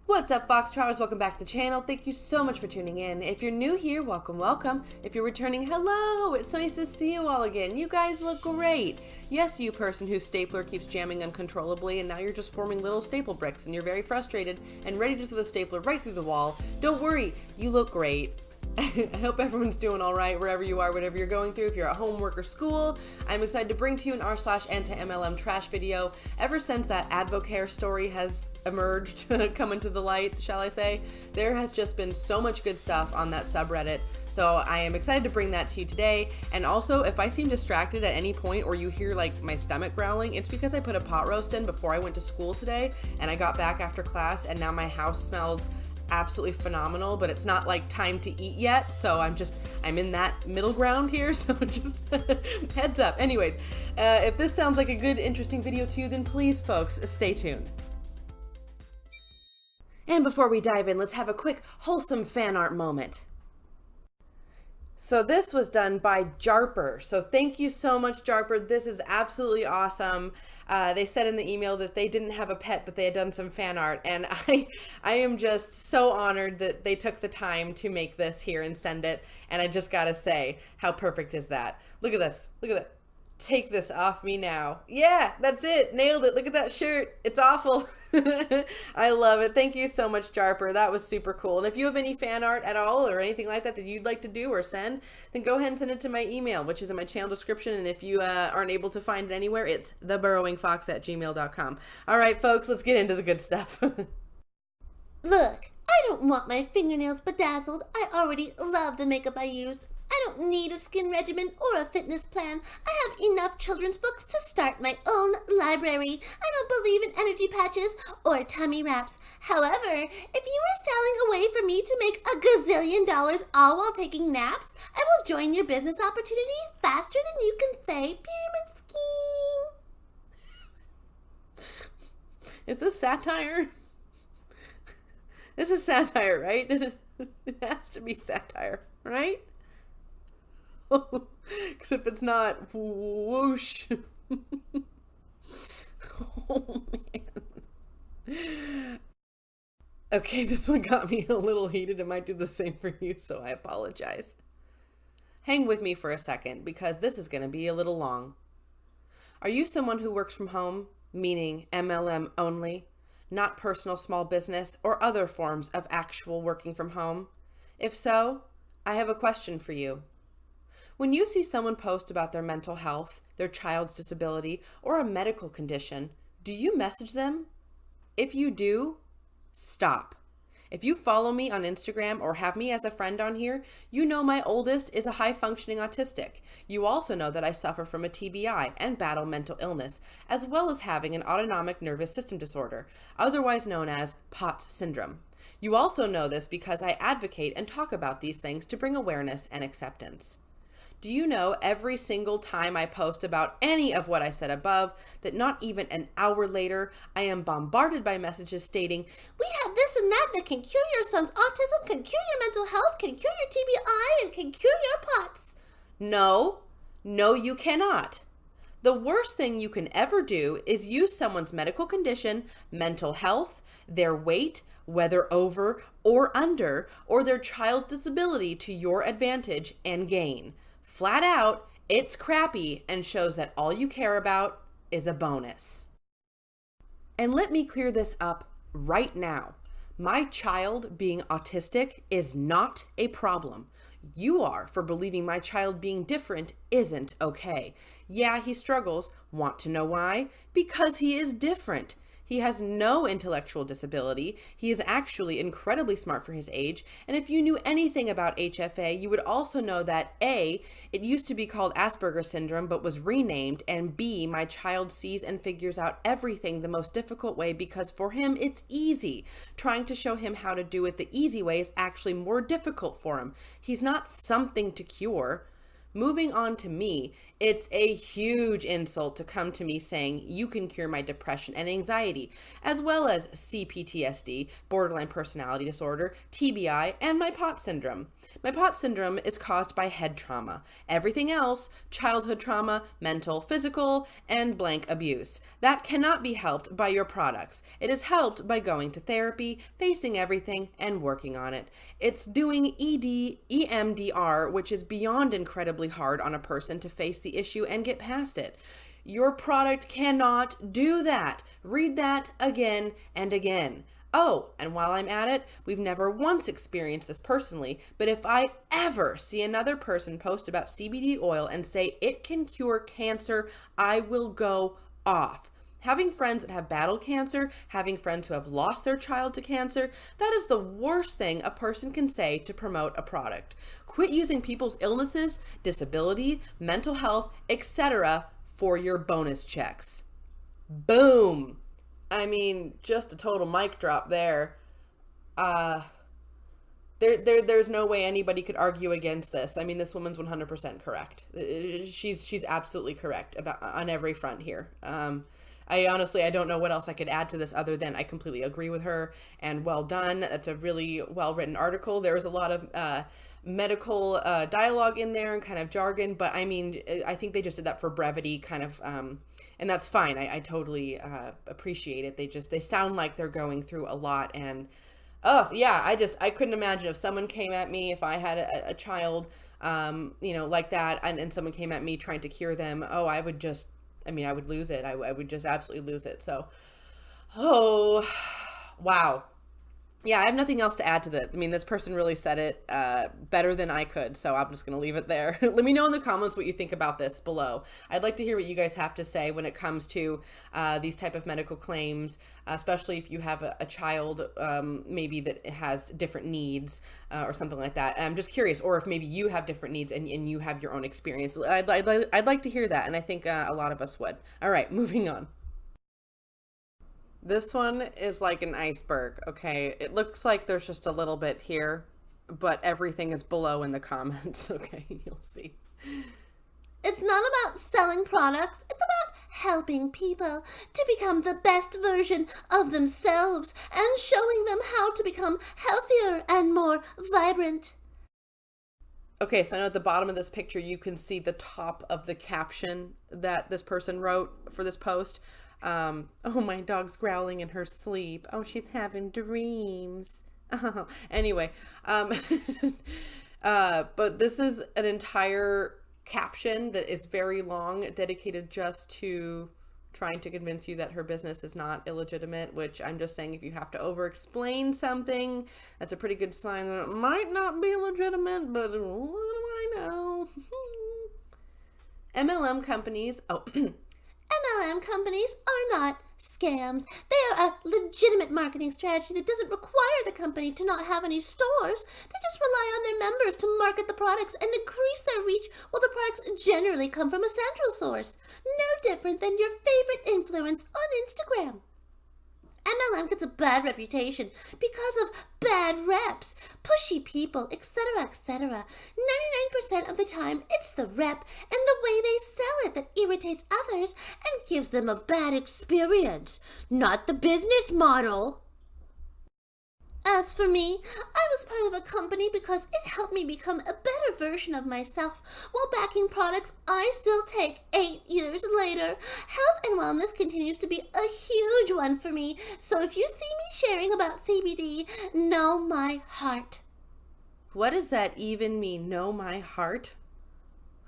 What's up, Foxtrotters? Welcome back to the channel. Thank you so much for tuning in. If you're new here, welcome, welcome. If you're returning, hello! It's so nice to see you all again. You guys look great. Yes, you person whose stapler keeps jamming uncontrollably and now you're just forming little staple bricks and you're very frustrated and ready to throw the stapler right through the wall. Don't worry, you look great. I hope everyone's doing all right wherever you are, whatever you're going through. If you're at home, work, or school, I'm excited to bring to you an r/AntiMLM trash video. Ever since that AdvoCare story has emerged, come into the light, shall I say, there has just been so much good stuff on that subreddit. So I am excited to bring that to you today. And also, if I seem distracted at any point or you hear like my stomach growling, it's because I put a pot roast in before I went to school today and I got back after class and now my house smells absolutely phenomenal, but it's not like time to eat yet, so I'm in that middle ground here, so just heads up. Anyways, if this sounds like a good interesting video to you, then please folks stay tuned. And before we dive in, let's have a quick wholesome fan art moment. So this was done by Jarper. So thank you so much, Jarper. This is absolutely awesome. They said in the email that they didn't have a pet, but they had done some fan art. And I am just so honored that they took the time to make this here and send it. And I just gotta say, how perfect is that? Look at this. Look at that. Take this off me now. Yeah, that's it. Nailed it. Look at that shirt. It's awful. I love it. Thank you so much, Jarper. That was super cool. And if you have any fan art at all or anything like that that you'd like to do or send, then go ahead and send it to my email, which is in my channel description. And if you aren't able to find it anywhere, it's theburrowingfox@gmail.com. All right, folks, let's get into the good stuff. Look, I don't want my fingernails bedazzled. I already love the makeup I use. I don't need a skin regimen or a fitness plan. I have enough children's books to start my own library. I don't believe in energy patches or tummy wraps. However, if you are selling a way for me to make $1 gazillion all while taking naps, I will join your business opportunity faster than you can say pyramid scheme. Is this satire? This is satire, right? It has to be satire, right? Because if it's not, whoosh. Oh, man. Okay, this one got me a little heated. It might do the same for you, so I apologize. Hang with me for a second, because this is going to be a little long. Are you someone who works from home, meaning MLM only, not personal small business or other forms of actual working from home? If so, I have a question for you. When you see someone post about their mental health, their child's disability, or a medical condition, do you message them? If you do, stop. If you follow me on Instagram or have me as a friend on here, you know my oldest is a high-functioning autistic. You also know that I suffer from a TBI and battle mental illness, as well as having an autonomic nervous system disorder, otherwise known as POTS syndrome. You also know this because I advocate and talk about these things to bring awareness and acceptance. Do you know every single time I post about any of what I said above, that not even an hour later, I am bombarded by messages stating, we have this and that that can cure your son's autism, can cure your mental health, can cure your TBI, and can cure your POTS. No, you cannot. The worst thing you can ever do is use someone's medical condition, mental health, their weight, whether over or under, or their child's disability to your advantage and gain. Flat out, it's crappy and shows that all you care about is a bonus. And let me clear this up right now. My child being autistic is not a problem. You are for believing my child being different isn't okay. Yeah, he struggles. Want to know why? Because he is different. He has no intellectual disability. He is actually incredibly smart for his age. And if you knew anything about HFA, you would also know that A, it used to be called Asperger's syndrome, but was renamed, and B, my child sees and figures out everything the most difficult way because for him, it's easy. Trying to show him how to do it the easy way is actually more difficult for him. He's not something to cure. Moving on to me, it's a huge insult to come to me saying you can cure my depression and anxiety, as well as CPTSD, borderline personality disorder, TBI, and my POTS syndrome. My POTS syndrome is caused by head trauma. Everything else, childhood trauma, mental, physical, and blank abuse. That cannot be helped by your products. It is helped by going to therapy, facing everything, and working on it. It's doing EMDR, which is beyond incredibly hard on a person to face the issue and get past it. Your product cannot do that. Read that again and again. Oh, and while I'm at it, we've never once experienced this personally, but if I ever see another person post about CBD oil and say it can cure cancer, I will go off. Having friends that have battled cancer, having friends who have lost their child to cancer, that is the worst thing a person can say to promote a product. Quit using people's illnesses, disability, mental health, etc. for your bonus checks. Boom. I mean, just a total mic drop there. There's no way anybody could argue against this. I mean, this woman's 100% correct. She's absolutely correct on every front here. I don't know what else I could add to this other than I completely agree with her, and well done. That's a really well-written article. There was a lot of medical dialogue in there and kind of jargon, but I mean, I think they just did that for brevity, kind of, and that's fine. I totally appreciate it. They sound like they're going through a lot, and oh yeah, I couldn't imagine if someone came at me, if I had a child, like that, and someone came at me trying to cure them. Oh, I would lose it. I would just absolutely lose it. So, oh, wow. Yeah, I have nothing else to add to that. I mean, this person really said it better than I could, so I'm just going to leave it there. Let me know in the comments what you think about this below. I'd like to hear what you guys have to say when it comes to these type of medical claims, especially if you have a child maybe that has different needs or something like that. I'm just curious, or if maybe you have different needs and you have your own experience. I'd like to hear that, and I think a lot of us would. All right, moving on. This one is like an iceberg, okay? It looks like there's just a little bit here, but everything is below in the comments, okay? You'll see. It's not about selling products. It's about helping people to become the best version of themselves and showing them how to become healthier and more vibrant. Okay, so I know at the bottom of this picture, you can see the top of the caption that this person wrote for this post. Oh, my dog's growling in her sleep. Oh, she's having dreams. Oh, anyway, but this is an entire caption that is very long, dedicated just to trying to convince you that her business is not illegitimate, which I'm just saying, if you have to over-explain something, that's a pretty good sign that it might not be legitimate, but what do I know? MLM companies, MLM companies are not scams. They are a legitimate marketing strategy that doesn't require the company to not have any stores. They just rely on their members to market the products and increase their reach, while the products generally come from a central source. No different than your favorite influence on Instagram. MLM gets a bad reputation because of bad reps, pushy people, etc., etc. 99% of the time, it's the rep and the way they sell it that irritates others and gives them a bad experience, not the business model. As for me, I was part of a company because it helped me become a better version of myself while backing products I still take 8 years later. Health and wellness continues to be a huge one for me, so if you see me sharing about CBD, know my heart. What does that even mean, know my heart?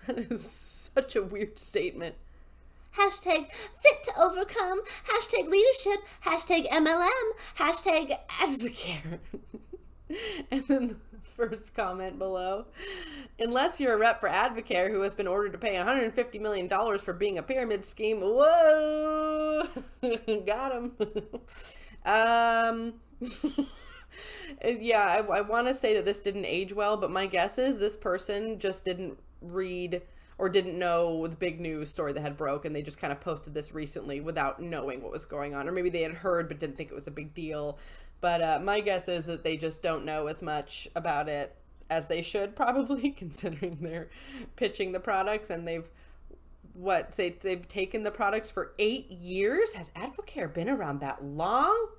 That is such a weird statement. Hashtag fit to overcome, hashtag leadership, hashtag MLM, hashtag AdvoCare. And then the first comment below, unless you're a rep for AdvoCare who has been ordered to pay $150 million for being a pyramid scheme, whoa, got him. Yeah, I want to say that this didn't age well, but my guess is this person just didn't read or didn't know the big news story that had broke, and they just kind of posted this recently without knowing what was going on. Or maybe they had heard but didn't think it was a big deal. But my guess is that they just don't know as much about it. as they should probably, considering they're pitching the products and they've taken the products for 8 years. Has AdvoCare been around that long?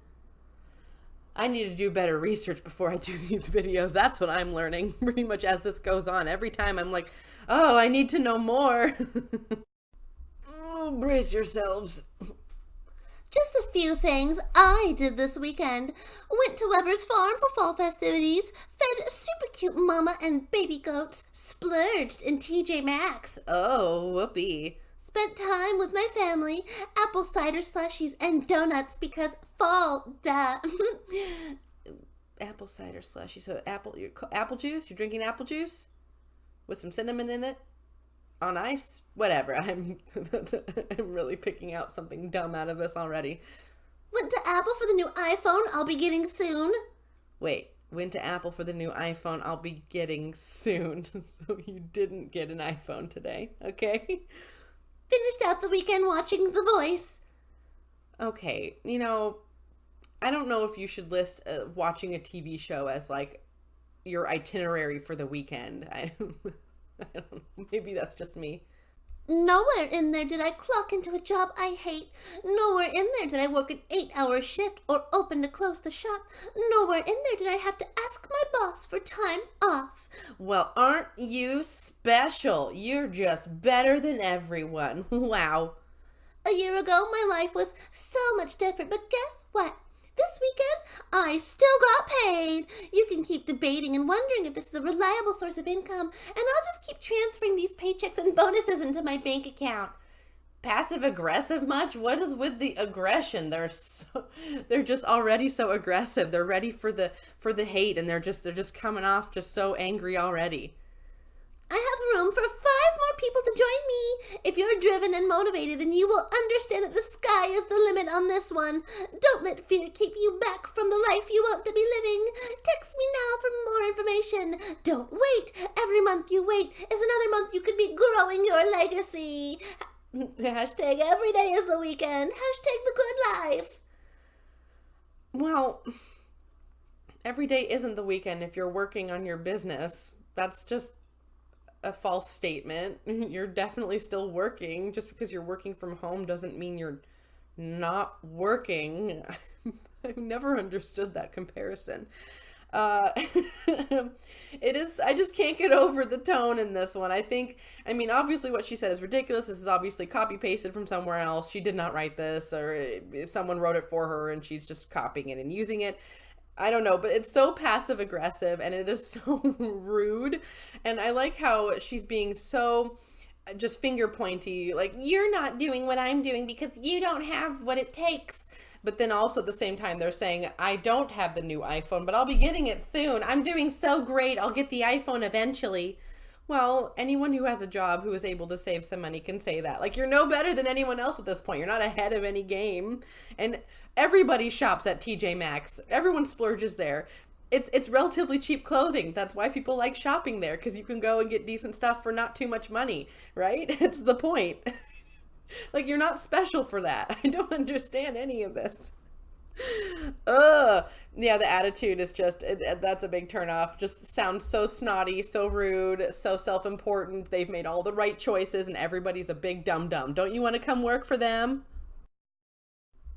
I need to do better research before I do these videos. That's what I'm learning pretty much as this goes on. Every time I'm like, oh, I need to know more. Oh, brace yourselves. Just a few things I did this weekend. Went to Weber's farm for fall festivities, fed super cute mama and baby goats, splurged in TJ Maxx. Oh, whoopee. Spent time with my family, apple cider slushies and donuts because fall, duh. Apple cider slushy. So apple juice? You're drinking apple juice? With some cinnamon in it? On ice? Whatever. I'm really picking out something dumb out of this already. Went to Apple for the new iPhone I'll be getting soon. Wait, went to Apple for the new iPhone I'll be getting soon. So you didn't get an iPhone today, okay? Finished out the weekend watching The Voice. Okay, I don't know if you should list watching a TV show as like your itinerary for the weekend. I don't know. Maybe that's just me. Nowhere in there did I clock into a job I hate. Nowhere in there did I work an 8-hour shift or open to close the shop. Nowhere in there did I have to ask my boss for time off. Well, aren't you special? You're just better than everyone. Wow. A year ago, my life was so much different, but guess what? This weekend, I still got paid. You can keep debating and wondering if this is a reliable source of income, and I'll just keep transferring these paychecks and bonuses into my bank account. Passive aggressive much? What is with the aggression? They're just already so aggressive. They're ready for the hate, and they're just coming off just so angry already. I have room for 5 more people to join me. If you're driven and motivated, then you will understand that the sky is the limit on this one. Don't let fear keep you back from the life you want to be living. Text me now for more information. Don't wait. Every month you wait is another month you could be growing your legacy. Hashtag every day is the weekend. Hashtag the good life. Well, every day isn't the weekend if you're working on your business. That's just a false statement. You're definitely still working. Just because you're working from home doesn't mean you're not working. I've never understood that comparison. It is, I just can't get over the tone in this one. I mean, obviously what she said is ridiculous. This is obviously copy pasted from somewhere else. She did not write this, or someone wrote it for her and she's just copying it and using it. I don't know, but it's so passive aggressive and it is so rude. And I like how she's being so just finger pointy, like, you're not doing what I'm doing because you don't have what it takes. But then also at the same time, they're saying, I don't have the new iPhone, but I'll be getting it soon. I'm doing so great. I'll get the iPhone eventually. Well, anyone who has a job who is able to save some money can say that. Like, you're no better than anyone else at this point. You're not ahead of any game. And everybody shops at TJ Maxx. Everyone splurges there. It's relatively cheap clothing. That's why people like shopping there, because you can go and get decent stuff for not too much money, right? It's the point. Like, you're not special for that. I don't understand any of this. Yeah, the attitude is just, that's a big turnoff. Just sounds so snotty, so rude, so self-important. They've made all the right choices and everybody's a big dum-dum. Don't you want to come work for them?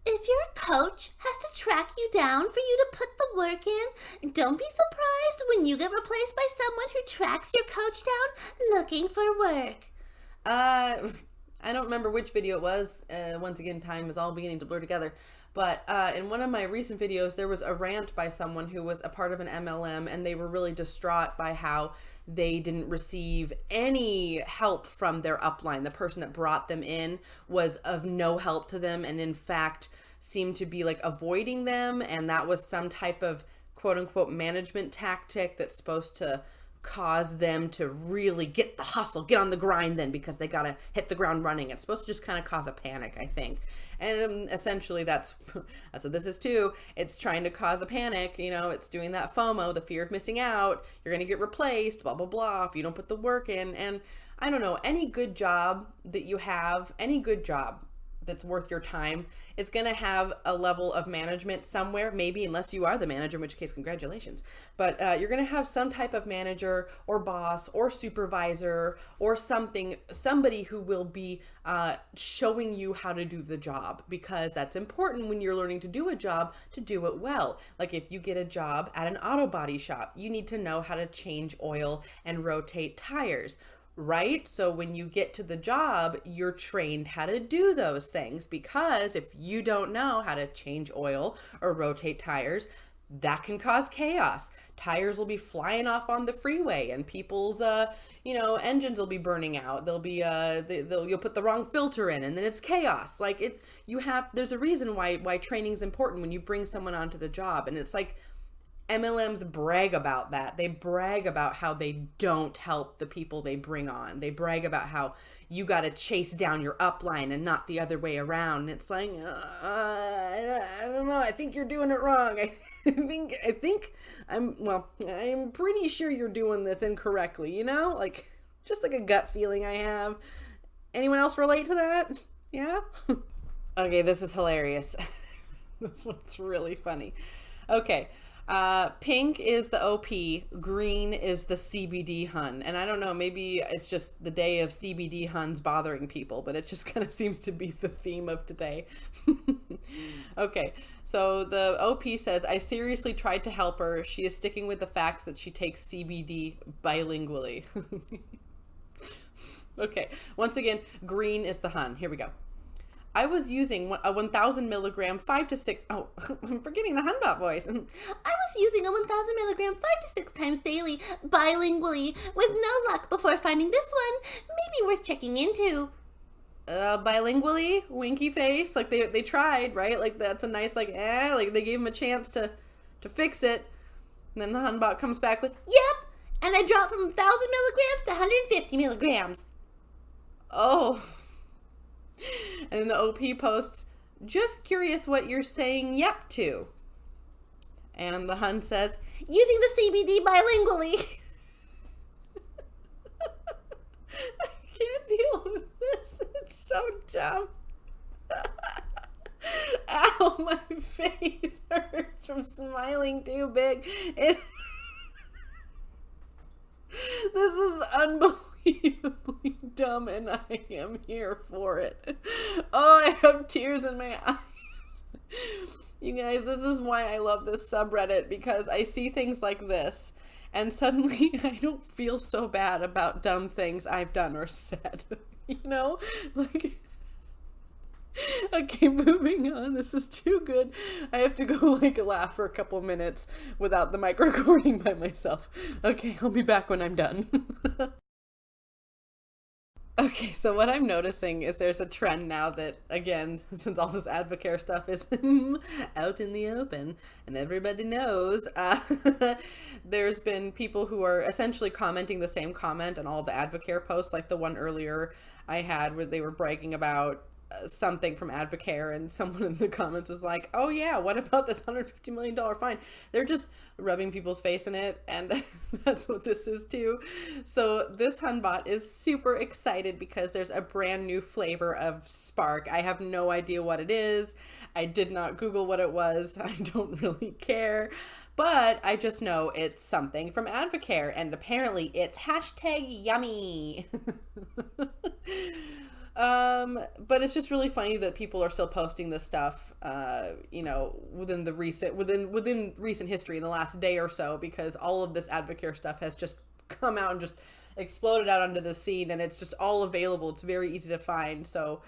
If your coach has to track you down for you to put the work in, don't be surprised when you get replaced by someone who tracks your coach down looking for work. I don't remember which video it was. Once again, time is all beginning to blur together. But in one of my recent videos, there was a rant by someone who was a part of an MLM, and they were really distraught by how they didn't receive any help from their upline. The person that brought them in was of no help to them, and in fact seemed to be like avoiding them, and that was some type of quote-unquote management tactic that's supposed to cause them to really get the hustle, get on the grind then, because they gotta hit the ground running. It's supposed to just kind of cause a panic, I think. And essentially that's what this is too. It's trying to cause a panic, you know, it's doing that FOMO, the fear of missing out. You're gonna get replaced, blah, blah, blah, if you don't put the work in. And I don't know, any good job that you have, any good job, that's worth your time is going to have a level of management somewhere, maybe, unless you are the manager, in which case, congratulations. But you're going to have some type of manager or boss or supervisor or somebody who will be showing you how to do the job, because that's important when you're learning to do a job, to do it well. Like if you get a job at an auto body shop, you need to know how to change oil and rotate tires, right? So when you get to the job, you're trained how to do those things, because if you don't know how to change oil or rotate tires, that can cause chaos. Tires will be flying off on the freeway, and people's engines will be burning out. They'll be you'll put the wrong filter in, and then it's chaos. Like there's a reason why training is important when you bring someone onto the job. And it's like MLMs brag about that. They brag about how they don't help the people they bring on. They brag about how you got to chase down your upline and not the other way around. It's like, I don't know. I think you're doing it wrong. I'm pretty sure you're doing this incorrectly, like just like a gut feeling I have. Anyone else relate to that? Yeah? Okay, this is hilarious. This one's really funny. Okay. Pink is the OP, green is the CBD Hun. And I don't know, maybe it's just the day of CBD Huns bothering people, but it just kind of seems to be the theme of today. Okay, so the OP says, I seriously tried to help her. She is sticking with the facts that she takes CBD bilingually. Okay, once again, green is the Hun. Here we go. I was using a 1,000 milligram 5 to 6. Oh, I'm forgetting the Hunbot voice. I was using a 1,000 milligram 5 to 6 times daily, bilingually, with no luck before finding this one. Maybe worth checking into. Bilingually, winky face. Like they tried, right? Like that's a nice like they gave him a chance to fix it. And then the Hunbot comes back with, yep. And I dropped from 1,000 milligrams to 150 milligrams. Oh. And then the OP posts, just curious what you're saying yep to. And the Hun says, using the CBD bilingually. I can't deal with this. It's so dumb. Ow, my face hurts from smiling too big. This is unbelievably dumb, and I am here for it. Oh, I have tears in my eyes. You guys, this is why I love this subreddit, because I see things like this, and suddenly I don't feel so bad about dumb things I've done or said. Like... Okay, moving on. This is too good. I have to go laugh for a couple minutes without the mic recording by myself. Okay, I'll be back when I'm done. Okay, so what I'm noticing is there's a trend now that, again, since all this AdvoCare stuff is out in the open and everybody knows, there's been people who are essentially commenting the same comment on all the AdvoCare posts, like the one earlier I had where they were bragging about something from AdvoCare, and someone in the comments was like, oh yeah, what about this $150 million fine? They're just rubbing people's face in it, and that's what this is too. So this Hunbot is super excited because there's a brand new flavor of Spark. I have no idea what it is. I did not Google what it was. I don't really care. But I just know it's something from AdvoCare, and apparently it's #yummy. But it's just really funny that people are still posting this stuff, within recent history in the last day or so, because all of this AdvoCare stuff has just come out and just exploded out onto the scene, and it's just all available. It's very easy to find. So,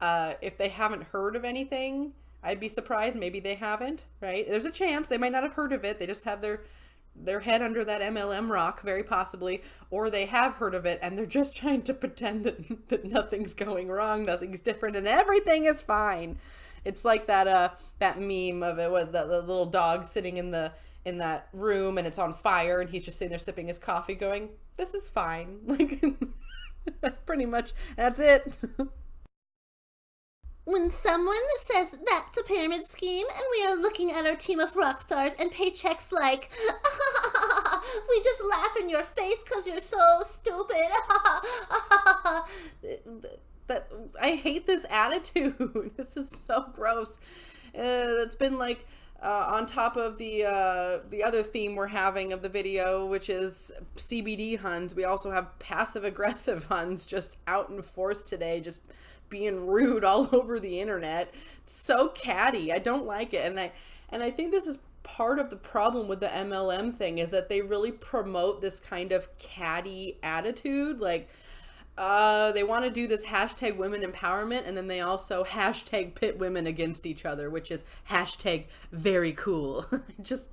if they haven't heard of anything, I'd be surprised. Maybe they haven't, right? There's a chance they might not have heard of it. They just have their head under that MLM rock, very possibly, or they have heard of it and they're just trying to pretend that nothing's going wrong, nothing's different, and everything is fine. It's like that meme of it was the little dog sitting in that room and it's on fire and he's just sitting there sipping his coffee going, this is fine. Like, pretty much that's it. When someone says that's a pyramid scheme and we are looking at our team of rock stars and paychecks like, we just laugh in your face because you're so stupid. I hate this attitude. This is so gross. It's been like on top of the other theme we're having of the video, which is CBD Huns. We also have passive aggressive Huns just out in force today, just being rude all over the internet. It's so catty. I don't like it, and I think this is part of the problem with the MLM thing, is that they really promote this kind of catty attitude. Like, they want to do this hashtag women empowerment, and then they also hashtag pit women against each other, which is hashtag very cool. Just,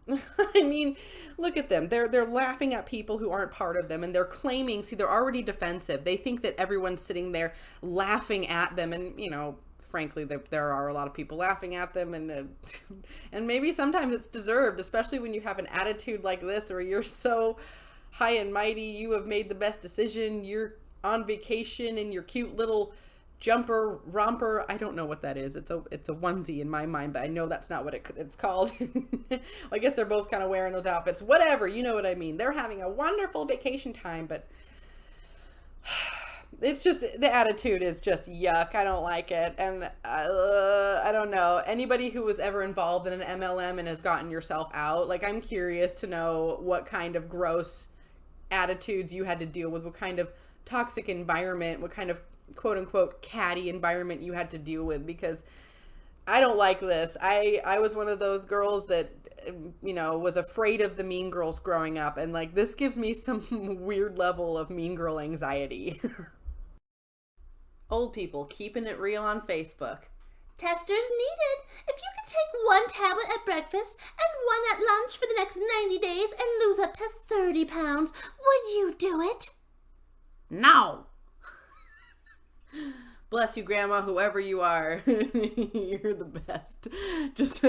I mean, look at them. They're laughing at people who aren't part of them, and they're claiming, see, they're already defensive. They think that everyone's sitting there laughing at them, and, you know, frankly, there are a lot of people laughing at them, and maybe sometimes it's deserved, especially when you have an attitude like this, where you're so high and mighty, you have made the best decision, you're on vacation in your cute little jumper romper. I don't know what that is. It's a onesie in my mind, but I know that's not what it's called. Well, I guess they're both kind of wearing those outfits. Whatever, you know what I mean. They're having a wonderful vacation time, but it's just, the attitude is just yuck. I don't like it. And I don't know. Anybody who was ever involved in an MLM and has gotten yourself out, like, I'm curious to know what kind of gross attitudes you had to deal with, what kind of toxic environment, what kind of quote unquote catty environment you had to deal with, because I don't like this. I was one of those girls that, you know, was afraid of the mean girls growing up, and like, this gives me some weird level of mean girl anxiety. Old people keeping it real on Facebook. Testers needed. If you could take one tablet at breakfast and one at lunch for the next 90 days and lose up to 30 pounds, would you do it? No. Bless you, Grandma, whoever you are. You're the best. Just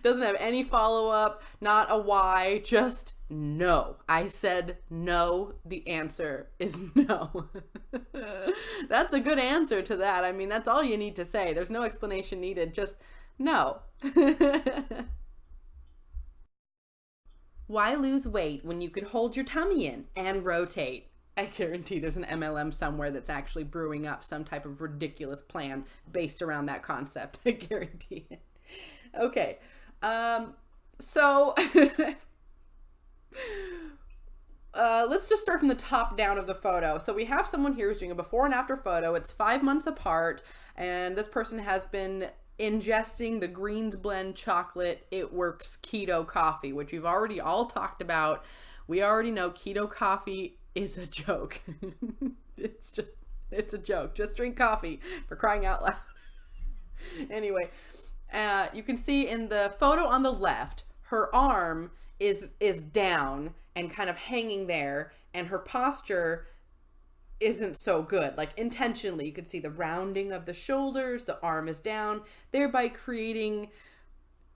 doesn't have any follow-up, not a why, just no. I said no. The answer is no. That's a good answer to that. I mean, that's all you need to say. There's no explanation needed. Just no. Why lose weight when you could hold your tummy in and rotate? I guarantee there's an MLM somewhere that's actually brewing up some type of ridiculous plan based around that concept. I guarantee it. Okay. So let's just start from the top down of the photo. So we have someone here who's doing a before and after photo. It's 5 months apart, and this person has been ingesting the Greens Blend chocolate It Works keto coffee, which we've already all talked about. We already know keto coffee is a joke. It's a joke. Just drink coffee, for crying out loud. Anyway, you can see in the photo on the left, her arm is down and kind of hanging there, and her posture isn't so good. Like, intentionally, you can see the rounding of the shoulders, the arm is down, thereby creating,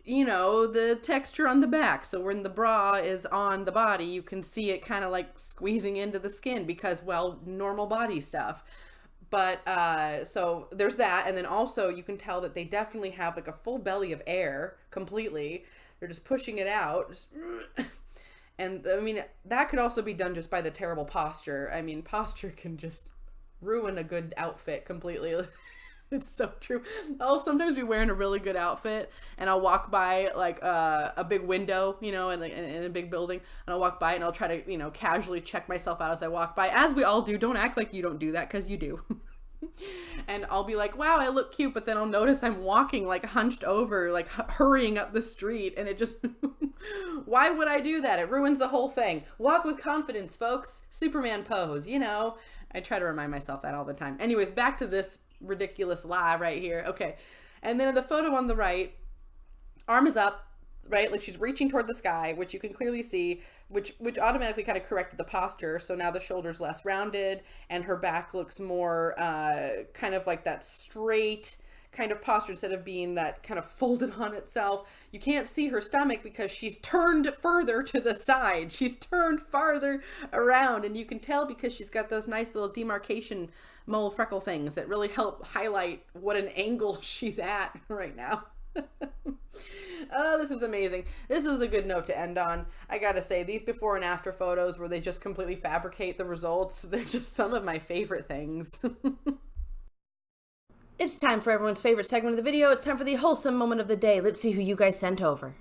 you know, the texture on the back. So when the bra is on the body, you can see it kind of like squeezing into the skin because, well, normal body stuff. But so there's that. And then also you can tell that they definitely have like a full belly of air completely. They're just pushing it out. Just, and I mean, that could also be done just by the terrible posture. I mean, posture can just ruin a good outfit completely. It's so true. I'll sometimes be wearing a really good outfit, and I'll walk by like a big window, you know, in a big building, and I'll walk by and I'll try to, you know, casually check myself out as I walk by, as we all do. Don't act like you don't do that, because you do. And I'll be like, wow, I look cute, but then I'll notice I'm walking like hunched over, like hurrying up the street, and it just, why would I do that? It ruins the whole thing. Walk with confidence, folks. Superman pose, you know. I try to remind myself that all the time. Anyways, back to this ridiculous lie right here. Okay. And then in the photo on the right, arm is up, right? Like she's reaching toward the sky, which you can clearly see, which automatically kind of corrected the posture. So now the shoulder's less rounded and her back looks more kind of like that straight kind of posture instead of being that kind of folded on itself. You can't see her stomach because she's turned further to the side. She's turned farther around, and you can tell because she's got those nice little demarcation mole freckle things that really help highlight what an angle she's at right now. Oh, this is amazing. This was a good note to end on. I gotta say, these before and after photos where they just completely fabricate the results, they're just some of my favorite things. It's time for everyone's favorite segment of the video. It's time for the wholesome moment of the day. Let's see who you guys sent over.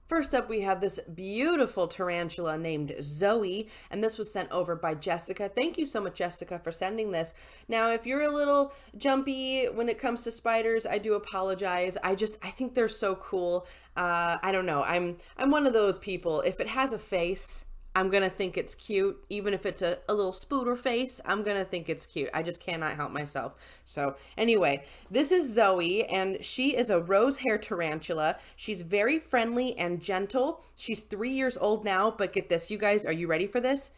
First up, we have this beautiful tarantula named Zoe, and this was sent over by Jessica. Thank you so much, Jessica, for sending this. Now, if you're a little jumpy when it comes to spiders, I do apologize. I think they're so cool. I don't know. I'm one of those people. If it has a face, I'm going to think it's cute. Even if it's a little spooter face, I'm going to think it's cute. I just cannot help myself. So anyway, this is Zoe, and she is a rose hair tarantula. She's very friendly and gentle. She's 3 years old now, but get this, you guys, are you ready for this?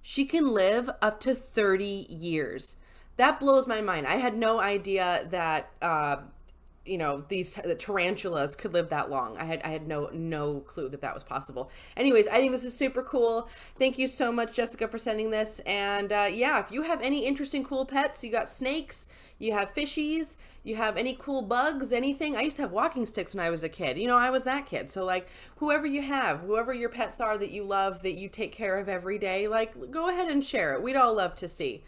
She can live up to 30 years. That blows my mind. I had no idea that, these tarantulas could live that long. I had no clue that was possible. Anyways, I think this is super cool. Thank you so much, Jessica, for sending this. And yeah, if you have any interesting cool pets, you got snakes, you have fishies, you have any cool bugs, anything. I used to have walking sticks when I was a kid. I was that kid. So like whoever you have, whoever your pets are that you love, that you take care of every day, like go ahead and share it. We'd all love to see.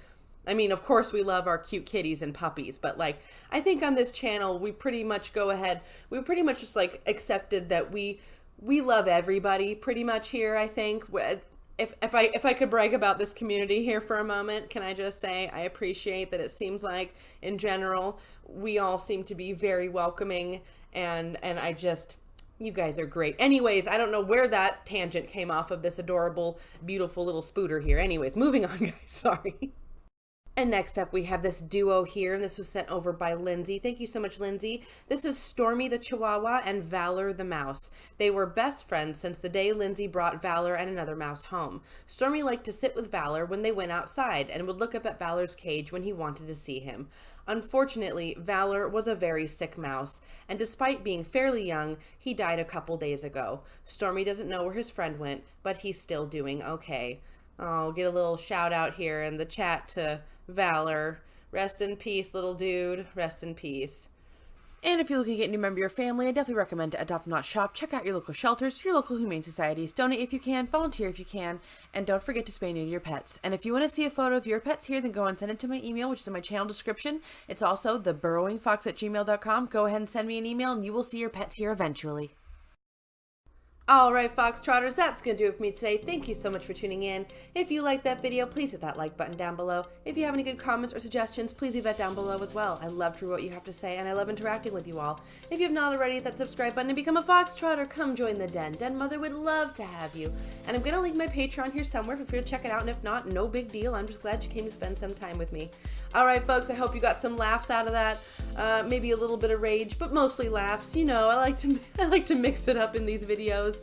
I mean, of course we love our cute kitties and puppies, but like, I think on this channel, we pretty much just like accepted that we love everybody pretty much here. I think if I could brag about this community here for a moment, can I just say, I appreciate that it seems like in general, we all seem to be very welcoming, and you guys are great. Anyways, I don't know where that tangent came off of this adorable, beautiful little spooter here. Anyways, moving on, guys, sorry. And next up, we have this duo here, and this was sent over by Lindsay. Thank you so much, Lindsay. This is Stormy the Chihuahua and Valor the Mouse. They were best friends since the day Lindsay brought Valor and another mouse home. Stormy liked to sit with Valor when they went outside and would look up at Valor's cage when he wanted to see him. Unfortunately, Valor was a very sick mouse, and despite being fairly young, he died a couple days ago. Stormy doesn't know where his friend went, but he's still doing okay. I'll get a little shout out here in the chat to Valor. Rest in peace, little dude. Rest in peace. And if you're looking to get a new member of your family, I definitely recommend to Adopt Not Shop. Check out your local shelters, your local humane societies. Donate if you can, volunteer if you can, and don't forget to spay and neuter your pets. And if you want to see a photo of your pets here, then go and send it to my email, which is in my channel description. It's also theburrowingfox@gmail.com. Go ahead and send me an email, and you will see your pets here eventually. All right, Foxtrotters, that's going to do it for me today. Thank you so much for tuning in. If you liked that video, please hit that like button down below. If you have any good comments or suggestions, please leave that down below as well. I love to read what you have to say, and I love interacting with you all. If you have not already, hit that subscribe button and become a Foxtrotter. Come join the den. Den Mother would love to have you. And I'm going to link my Patreon here somewhere. Feel free to check it out, and if not, no big deal. I'm just glad you came to spend some time with me. All right, folks, I hope you got some laughs out of that. Maybe a little bit of rage, but mostly laughs. I like to mix it up in these videos.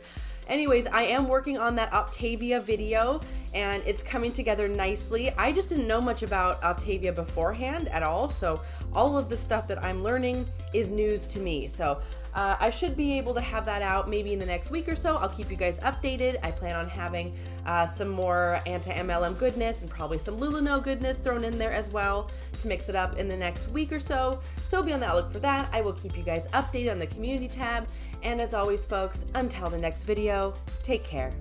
Anyways, I am working on that Octavia video, and it's coming together nicely. I just didn't know much about Octavia beforehand at all, so all of the stuff that I'm learning is news to me. So I should be able to have that out maybe in the next week or so. I'll keep you guys updated. I plan on having some more AntiMLM goodness and probably some Lulano goodness thrown in there as well to mix it up in the next week or so. So be on the outlook for that. I will keep you guys updated on the community tab. And as always, folks, until the next video, take care.